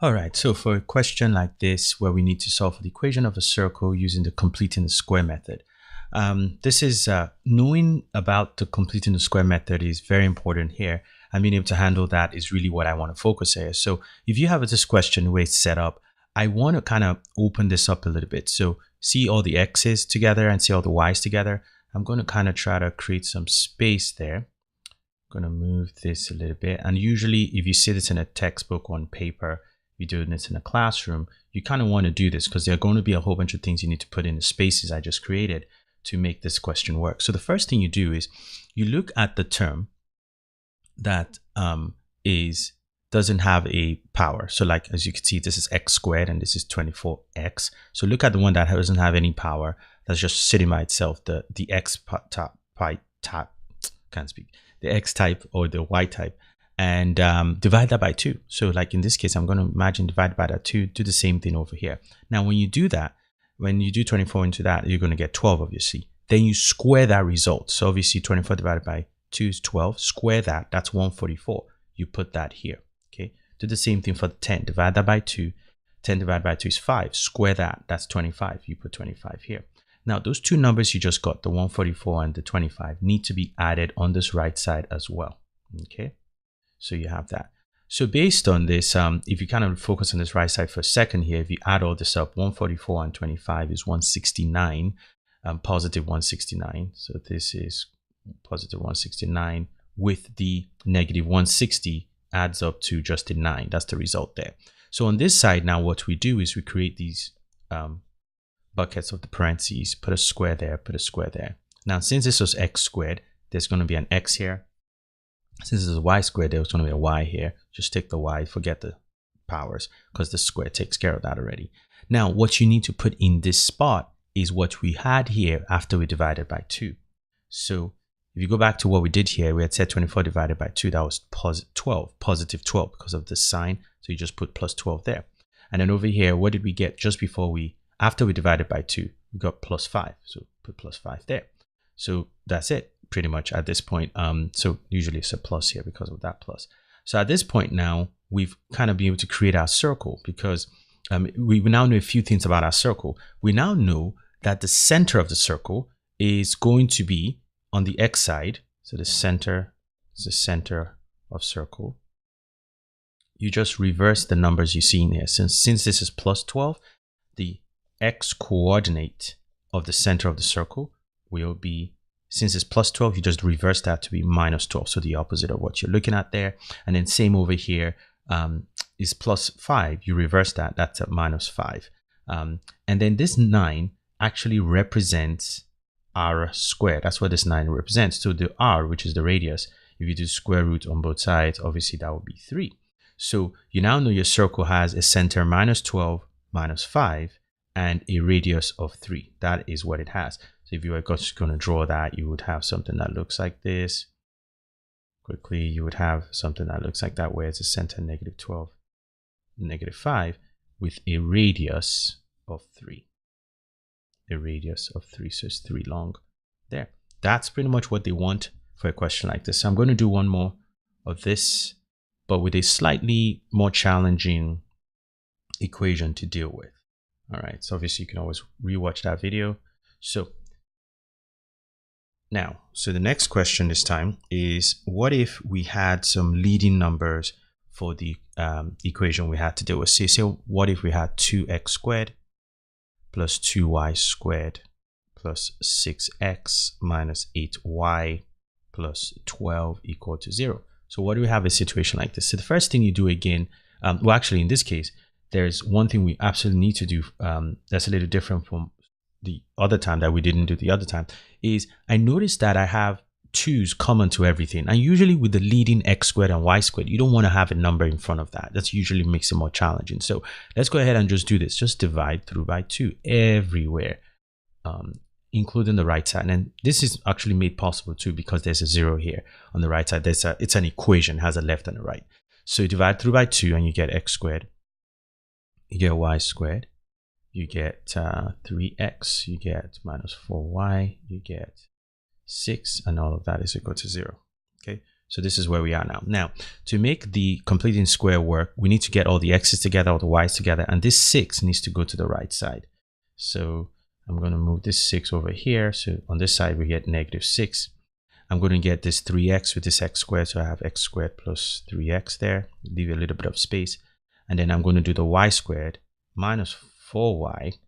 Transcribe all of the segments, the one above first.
All right, so for a question like this, where we need to solve for the equation of a circle using the completing the square method, this is knowing about the completing the square method is very important here, and being able to handle that is really what I want to focus here. So if you have this question where it's set up, I want to kind of open this up a little bit. So see all the x's together and see all the y's together. I'm going to kind of try to create some space there. I'm going to move this a little bit, and usually if you see this in a textbook on paper, you're doing this in a classroom, you kind of want to do this because there are going to be a whole bunch of things you need to put in the spaces I just created to make this question work. So the first thing you do is you look at the term that doesn't have a power. So like, as you can see, this is x squared and this is 24x. So look at the one that doesn't have any power, that's just sitting by itself, the x type or the y type, and divide that by 2. So like in this case, I'm going to imagine divide by that 2, do the same thing over here. Now, when you do that, when you do 24 into that, you're going to get 12, obviously. Then you square that result. So obviously 24 divided by 2 is 12. Square that, that's 144. You put that here, okay? Do the same thing for the 10. Divide that by 2. 10 divided by 2 is 5. Square that, that's 25. You put 25 here. Now, those two numbers you just got, the 144 and the 25, need to be added on this right side as well, okay? So you have that. So based on this, if you kind of focus on this right side for a second here, if you add all this up, 144 and 25 is 169, positive 169. So this is positive 169 with the negative 160 adds up to just a 9. That's the result there. So on this side now, what we do is we create these buckets of the parentheses, put a square there, put a square there. Now, since this was x squared, there's going to be an x here. Since this is y squared, there's going to be a y here. Just take the y, forget the powers, because the square takes care of that already. Now, what you need to put in this spot is what we had here after we divided by 2. So if you go back to what we did here, we had said 24 divided by 2, that was positive 12 because of the sign. So you just put plus 12 there. And then over here, what did we get just before after we divided by 2? We got plus 5. So put plus 5 there. So that's it pretty much at this point. So usually it's a plus here because of that plus. So at this point now, we've kind of been able to create our circle because we now know a few things about our circle. We now know that the center of the circle is going to be on the x side. So the center is the center of circle. You just reverse the numbers you see in here. Since this is plus 12, the x coordinate of the center of the circle will be, since it's plus 12, you just reverse that to be minus 12. So the opposite of what you're looking at there. And then same over here is plus 5. You reverse that, that's at minus 5. And then this 9 actually represents r squared. That's what this 9 represents. So the r, which is the radius, if you do square root on both sides, obviously that would be 3. So you now know your circle has a center minus 12, minus 5, and a radius of 3. That is what it has. So if you were just going to draw that, you would have something that looks like this. Quickly, you would have something that looks like that, where it's a center negative 12, negative 5, with a radius of 3. A radius of 3, so it's 3 long there. That's pretty much what they want for a question like this. So I'm going to do one more of this, but with a slightly more challenging equation to deal with. All right, so obviously you can always rewatch that video. So now, so the next question this time is, what if we had some leading numbers for the equation we had to deal with? So what if we had 2x squared plus 2y squared plus 6x minus 8y plus 12 equal to 0. So what do we have a situation like this? So the first thing you do again, well, actually in this case, there's one thing we absolutely need to do that's a little different from the other time that we didn't do the other time, is I noticed that I have 2's common to everything. And usually with the leading x squared and y squared, you don't want to have a number in front of that. That's usually makes it more challenging. So let's go ahead and just do this. Just divide through by 2 everywhere, including the right side. And this is actually made possible too because there's a 0 here on the right side. It's an equation, has a left and a right. So you divide through by 2 and you get x squared. You get y squared. You get 3x. You get minus 4y. You get 6, and all of that is equal to 0. Okay, So this is where we are now. Now, to make the completing square work, we need to get all the x's together, all the y's together, and this 6 needs to go to the right side. So I'm going to move this 6 over here. So on this side, we get -6. I'm going to get this 3x with this x squared. So I have x squared plus 3x there. Leave a little bit of space. And then I'm going to do the y squared minus 4y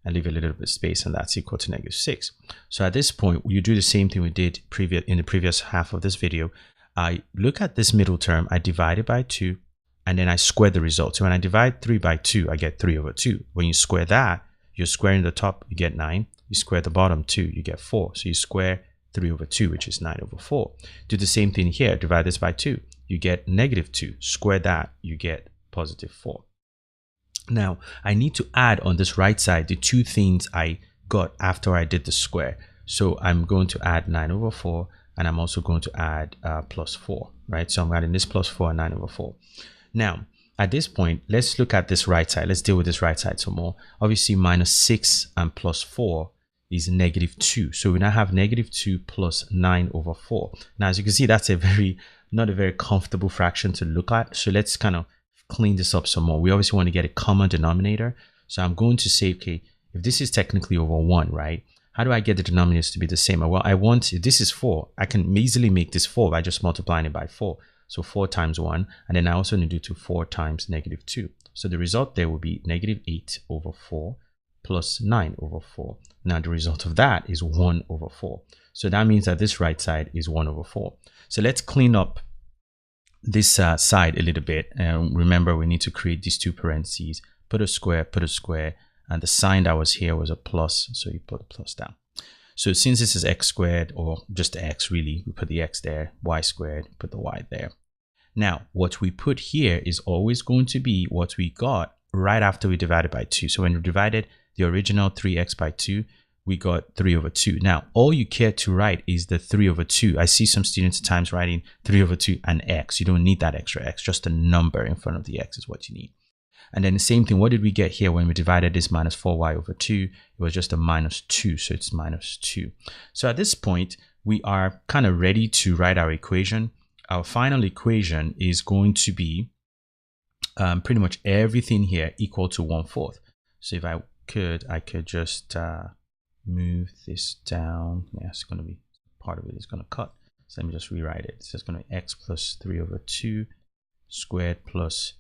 and leave a little bit of space, and that's equal to -6. So at this point, you do the same thing we did in the previous half of this video. I look at this middle term, I divide it by 2, and then I square the result. So when I divide 3 by 2, I get 3 over 2. When you square that, you're squaring the top, you get 9. You square the bottom 2, you get 4. So you square 3 over 2, which is 9 over 4. Do the same thing here, divide this by 2, you get -2. Square that, you get +4. Now, I need to add on this right side the two things I got after I did the square. So I'm going to add 9 over 4, and I'm also going to add +4, right? So I'm adding this +4 and 9 over 4. Now, at this point, let's look at this right side. Let's deal with this right side some more. Obviously, -6 and +4 is -2. So we now have -2 plus 9 over 4. Now, as you can see, that's not a very comfortable fraction to look at. So let's kind of clean this up some more. We obviously want to get a common denominator. So I'm going to say, okay, if this is technically over 1, right? How do I get the denominators to be the same? Well, if this is 4, I can easily make this 4 by just multiplying it by 4. So 4 times 1, and then I also need to do 4 times -2. So the result there will be -8 over 4 plus 9 over 4. Now the result of that is 1 over 4. So that means that this right side is 1 over 4. So let's clean up this side a little bit. And remember, we need to create these two parentheses, put a square, and the sign that was here was a plus. So you put a plus down. So since this is x squared, or just x really, we put the x there, y squared, put the y there. Now, what we put here is always going to be what we got right after we divided by 2. So when we divided the original 3x by 2, we got 3 over 2. Now, all you care to write is the 3 over 2. I see some students at times writing 3 over 2 and x. You don't need that extra x, just a number in front of the x is what you need. And then the same thing, what did we get here when we divided this minus 4y over 2? It was just a -2, so it's -2. So at this point, we are kind of ready to write our equation. Our final equation is going to be pretty much everything here equal to 1/4. So if I could just move this down. Yeah, it's going to be part of it is going to cut. So let me just rewrite it. So it's going to be x plus 3 over 2 squared plus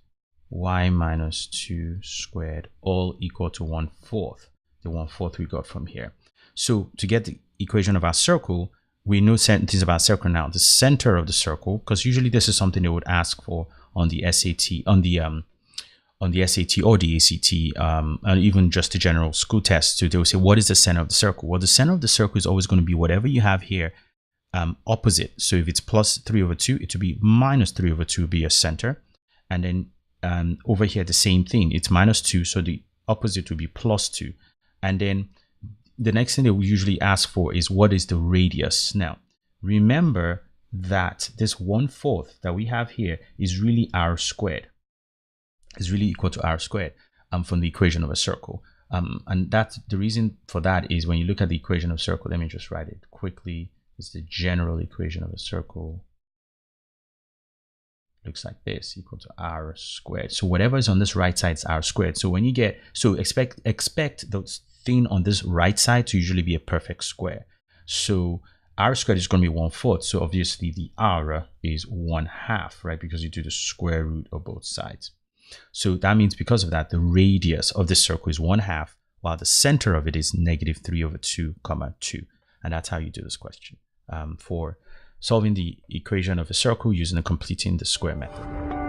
y minus 2 squared, all equal to 1/4. The 1/4 we got from here. So to get the equation of our circle, we know certain things about circle now. The center of the circle, because usually this is something they would ask for on the SAT, on the SAT or the ACT, and even just the general school test. So they will say, what is the center of the circle? Well, the center of the circle is always going to be whatever you have here opposite. So if it's plus 3 over 2, it will be minus 3 over 2 will be your center. And then over here, the same thing. It's -2, so the opposite will be +2. And then the next thing they will usually ask for is what is the radius? Now, remember that this 1/4 that we have here is really r squared. Is really equal to r squared from the equation of a circle. And that's the reason for that is when you look at the equation of a circle, let me just write it quickly. It's the general equation of a circle. Looks like this, equal to r squared. So whatever is on this right side is r squared. So when you get, so expect the thing on this right side to usually be a perfect square. So r squared is going to be 1/4. So obviously the r is 1/2, right? Because you do the square root of both sides. So that means because of that, the radius of this circle is 1/2, while the center of it is -3 over 2, 2. And that's how you do this question for solving the equation of a circle using the completing the square method.